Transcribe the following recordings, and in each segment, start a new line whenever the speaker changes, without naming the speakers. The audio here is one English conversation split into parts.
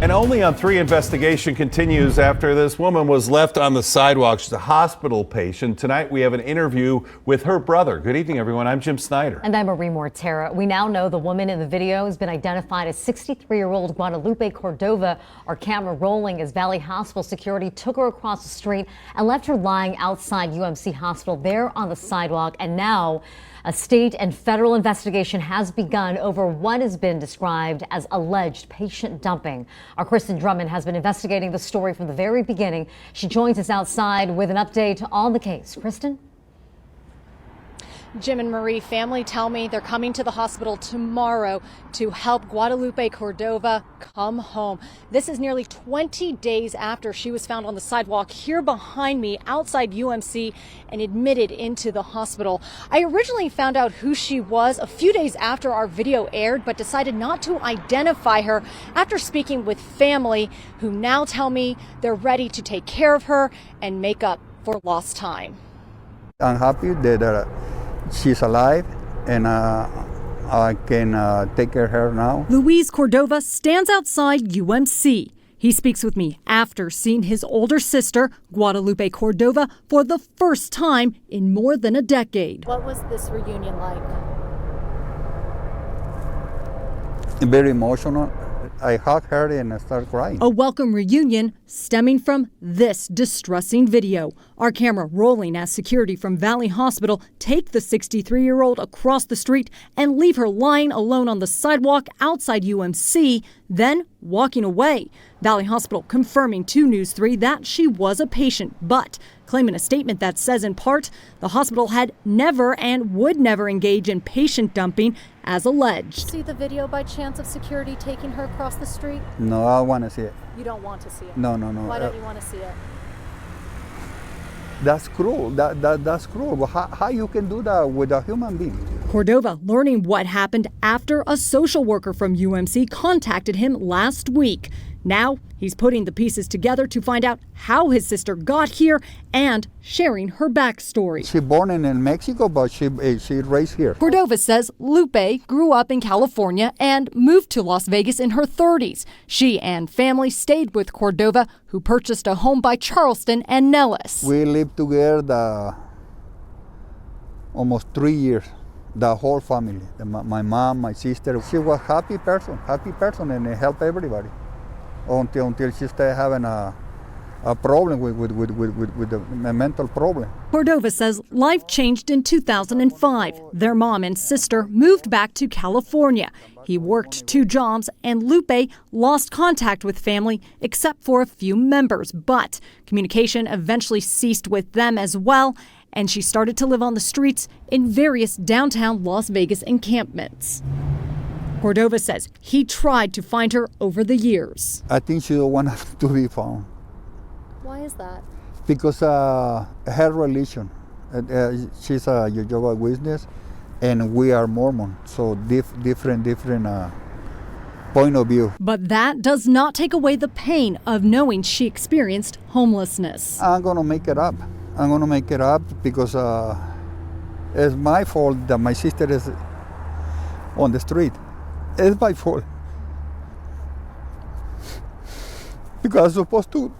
And Only on 3 investigation continues after this woman was left on the sidewalk. She's a hospital patient. Tonight we have an interview with her brother. Good evening, everyone. I'm Jim Snyder.
And I'm Marie Mortera. We now know the woman in the video has been identified as 63-year-old Guadalupe Cordova. Our camera rolling as Valley Hospital security took her across the street and left her lying outside UMC Hospital there on the sidewalk. And now a state and federal investigation has begun over what has been described as alleged patient dumping. Our Kristen Drummond has been investigating the story from the very beginning. She joins us outside with an update on the case. Kristen?
Jim and Marie, family tell me they're coming to the hospital tomorrow to help Guadalupe Cordova come home. This is nearly 20 days after she was found on the sidewalk here behind me outside UMC and admitted into the hospital. I originally found out who she was a few days after our video aired, but decided not to identify her after speaking with family who now tell me they're ready to take care of her and make up for lost time.
I'm happy that she's alive, and I can take care of her now.
Luis Cordova stands outside UMC. He speaks with me after seeing his older sister, Guadalupe Cordova, for the first time in more than a decade.
What was this reunion like?
Very emotional. I hugged her and I started crying.
A welcome reunion stemming from this distressing video. Our camera rolling as security from Valley Hospital take the 63-year-old across the street and leave her lying alone on the sidewalk outside UMC, then walking away. Valley Hospital confirming to News 3 that she was a patient, but claiming a statement that says in part the hospital had never and would never engage in patient dumping as alleged.
See the video by chance of security taking her across the street?
No, I want to see it.
You don't want to see it?
No.
Why don't you want to see it?
That's cruel. That's cruel. How you can do that with a human being?
Cordova learning what happened after a social worker from UMC contacted him last week. Now he's putting the pieces together to find out how his sister got here and sharing her backstory.
She born in Mexico, but she raised here.
Cordova says Lupe grew up in California and moved to Las Vegas in her 30s. She and family stayed with Cordova, who purchased a home by Charleston and Nellis.
We lived together almost 3 years. The whole family, my mom, my sister. She was happy person, and helped everybody. Until she started having a problem with a mental problem.
Cordova says life changed in 2005. Their mom and sister moved back to California. He worked 2 jobs, and Lupe lost contact with family except for a few members. But communication eventually ceased with them as well, and she started to live on the streets in various downtown Las Vegas encampments. Cordova says he tried to find her over the years.
I think she don't want to be found.
Why is that?
Because her religion, she's a Jehovah's Witness, and we are Mormon, so different point of view.
But that does not take away the pain of knowing she experienced homelessness.
I'm gonna make it up. Because it's my fault that my sister is on the street. It's my fault. Because I'm supposed to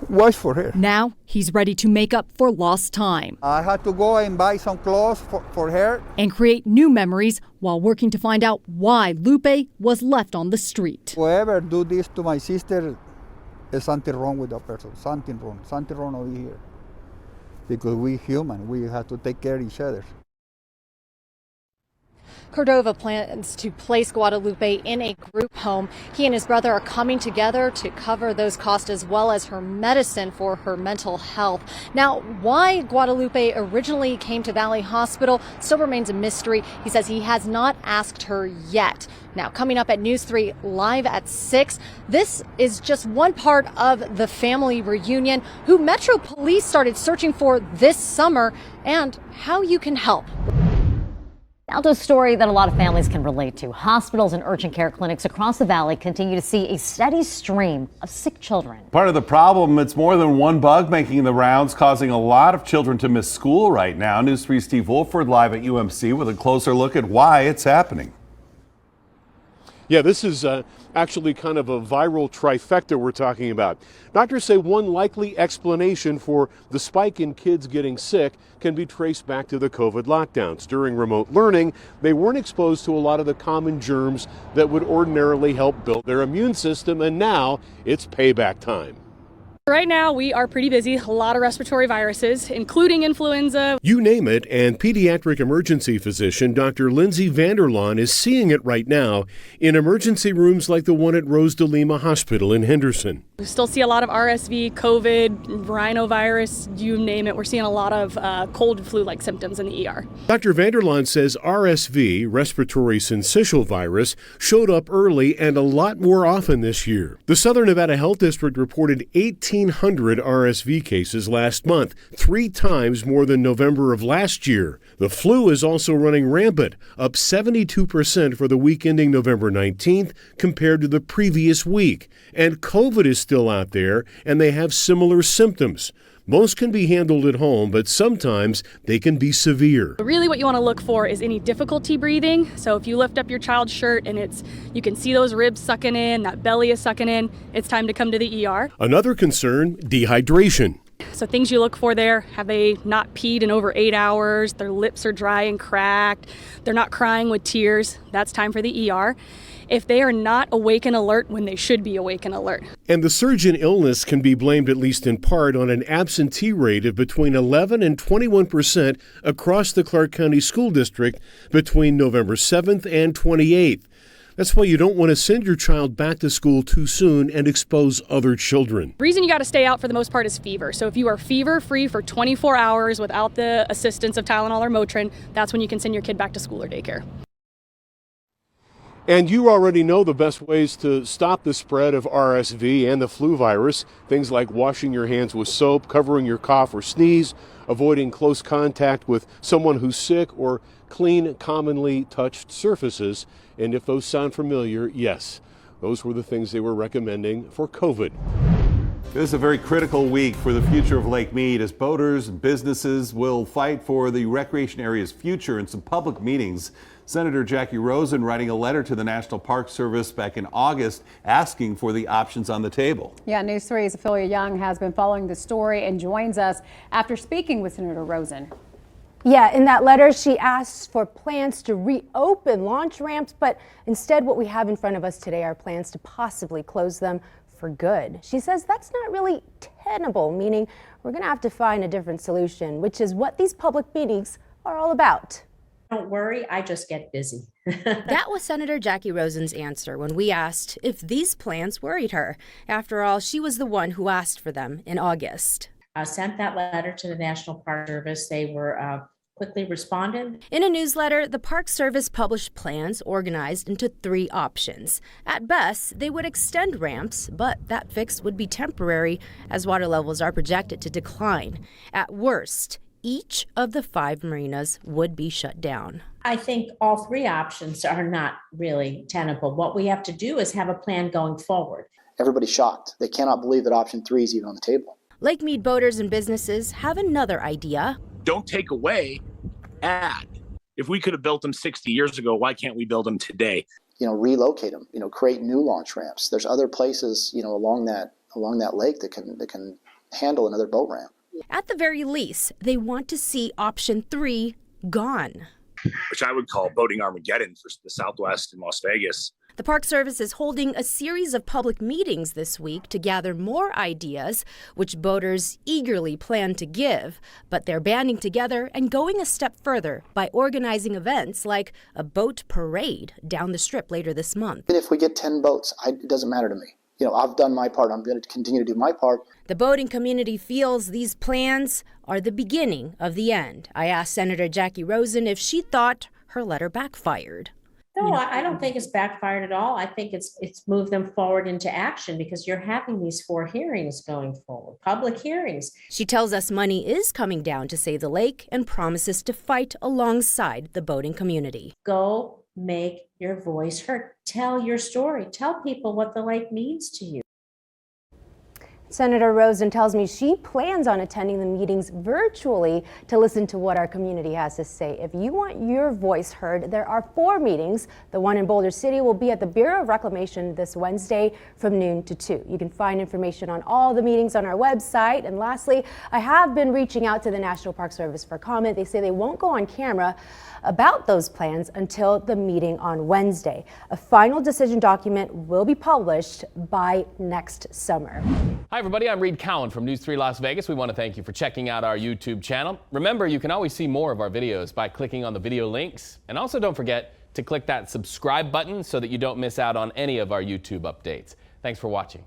watch for her.
Now he's ready to make up for lost time.
I had to go and buy some clothes for her.
And create new memories while working to find out why Lupe was left on the street.
Whoever do this to my sister, there's something wrong with that person. Something wrong over here. Because we human, we have to take care of each other.
Cordova plans to place Guadalupe in a group home. He and his brother are coming together to cover those costs as well as her medicine for her mental health. Now, why Guadalupe originally came to Valley Hospital still remains a mystery. He says he has not asked her yet. Now, coming up at News 3 live at 6, this is just one part of the family reunion who Metro Police started searching for this summer and how you can help.
Now to a story that a lot of families can relate to. Hospitals and urgent care clinics across the valley continue to see a steady stream of sick children.
Part of the problem, it's more than one bug making the rounds, causing a lot of children to miss school right now. News 3's Steve Wolford live at UMC with a closer look at why it's happening.
Yeah, this is actually kind of a viral trifecta we're talking about. Doctors say one likely explanation for the spike in kids getting sick can be traced back to the COVID lockdowns. During remote learning, they weren't exposed to a lot of the common germs that would ordinarily help build their immune system, and now it's payback time.
Right now, we are pretty busy. A lot of respiratory viruses, including influenza.
You name it, and pediatric emergency physician Dr. Lindsay Vanderlaan is seeing it right now in emergency rooms like the one at Rose de Lima Hospital in Henderson.
We still see a lot of RSV, COVID, rhinovirus, you name it. We're seeing a lot of cold and flu-like symptoms in the ER.
Dr. Vanderlaan says RSV, respiratory syncytial virus, showed up early and a lot more often this year. The Southern Nevada Health District reported 1,800 RSV cases last month, 3 times more than November of last year. The flu is also running rampant, up 72% for the week ending November 19th compared to the previous week. And COVID is still out there, and they have similar symptoms. Most can be handled at home, but sometimes they can be severe.
Really what you want to look for is any difficulty breathing. So if you lift up your child's shirt and you can see those ribs sucking in, that belly is sucking in, it's time to come to the ER.
Another concern, dehydration.
So things you look for there, have they not peed in over 8 hours, their lips are dry and cracked, they're not crying with tears, that's time for the ER. If they are not awake and alert when they should be awake and alert.
And the surge in illness can be blamed at least in part on an absentee rate of between 11 and 21% across the Clark County School District between November 7th and 28th. That's why you don't want to send your child back to school too soon and expose other children.
The reason you got to stay out for the most part is fever. So if you are fever-free for 24 hours without the assistance of Tylenol or Motrin, that's when you can send your kid back to school or daycare.
And you already know the best ways to stop the spread of RSV and the flu virus. Things like washing your hands with soap, covering your cough or sneeze, avoiding close contact with someone who's sick, or clean commonly touched surfaces. And if those sound familiar, yes, those were the things they were recommending for COVID.
This is a very critical week for the future of Lake Mead as boaters and businesses will fight for the recreation area's future in some public meetings. Senator Jackie Rosen writing a letter to the National Park Service back in August asking for the options on the table.
Yeah, News 3's Ophelia Young has been following the story and joins us after speaking with Senator Rosen.
Yeah, in that letter, she asks for plans to reopen launch ramps, but instead what we have in front of us today are plans to possibly close them for good. She says that's not really tenable, meaning we're going to have to find a different solution, which is what these public meetings are all about.
Don't worry, I just get busy.
That was Senator Jackie Rosen's answer when we asked if these plans worried her. After all, she was the one who asked for them in August.
I sent that letter to the National Park Service. They were quickly responded.
In a newsletter, the Park Service published plans organized into 3 options. At best, they would extend ramps, but that fix would be temporary as water levels are projected to decline. At worst, each of the 5 marinas would be shut down.
I think all 3 options are not really tenable. What we have to do is have a plan going forward.
Everybody's shocked. They cannot believe that option 3 is even on the table.
Lake Mead boaters and businesses have another idea.
Don't take away, add. If we could have built them 60 years ago, why can't we build them today?
Relocate them, create new launch ramps. There's other places, along that lake that can handle another boat ramp.
At the very least, they want to see option 3 gone.
Which I would call boating Armageddon for the Southwest and Las Vegas.
The Park Service is holding a series of public meetings this week to gather more ideas, which boaters eagerly plan to give. But they're banding together and going a step further by organizing events like a boat parade down the strip later this month.
And if we get 10 boats, it doesn't matter to me. I've done my part. I'm going to continue to do my part.
The boating community feels these plans are the beginning of the end. I asked Senator Jackie Rosen if she thought her letter backfired.
No, I don't think it's backfired at all. I think it's moved them forward into action because you're having these 4 hearings going forward, public hearings.
She tells us money is coming down to save the lake and promises to fight alongside the boating community.
Go make your voice heard. Tell your story. Tell people what the lake means to you.
Senator Rosen tells me she plans on attending the meetings virtually to listen to what our community has to say. If you want your voice heard, there are 4 meetings. The one in Boulder City will be at the Bureau of Reclamation this Wednesday from noon to 2. You can find information on all the meetings on our website. And lastly, I have been reaching out to the National Park Service for comment. They say they won't go on camera about those plans until the meeting on Wednesday. A final decision document will be published by next summer.
Hi everybody, I'm Reed Cowan from News 3 Las Vegas. We want to thank you for checking out our YouTube channel. Remember, you can always see more of our videos by clicking on the video links. And also don't forget to click that subscribe button so that you don't miss out on any of our YouTube updates. Thanks for watching.